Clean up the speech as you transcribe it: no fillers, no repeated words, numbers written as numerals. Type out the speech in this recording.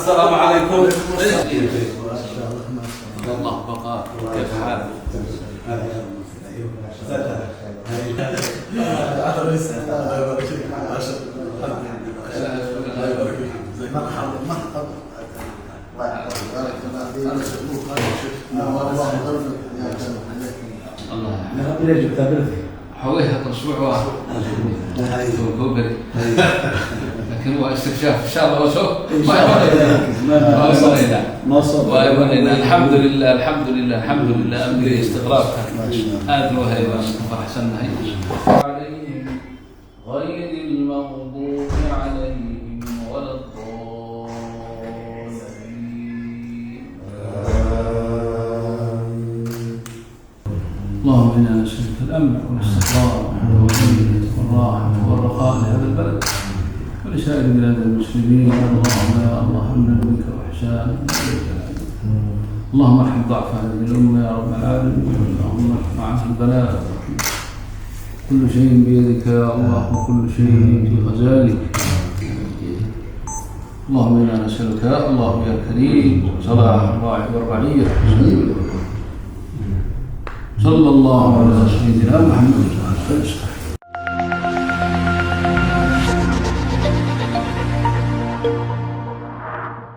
السلام عليكم. الله بقاء، كيف حالك؟ حويها أسبوع واحد لكن هو استكشاف إن شاء الله وسوء ما يبغينا. الحمد لله الحمد لله الحمد لله. أمري استغراب هذا وهي فرحسنا عليهم غير المغضوب عليهم ولا الضالين. اللهم إنا نسألك الأمن والاستقرار والراحة والرخاء لهذا البلد ولسائر بلاد المسلمين. اللهم يا الله امنا بك واحسانا. اللهم ارحم ضعف هذه الامه يا رب العالمين. اللهم ارفع عنه البلاء. كل شيء بيدك يا الله وكل شيء في خزائنك. اللهم انا نسالك يا الله يا كريم صلاح الراعي والرعيه. صلى الله على سيدنا محمد.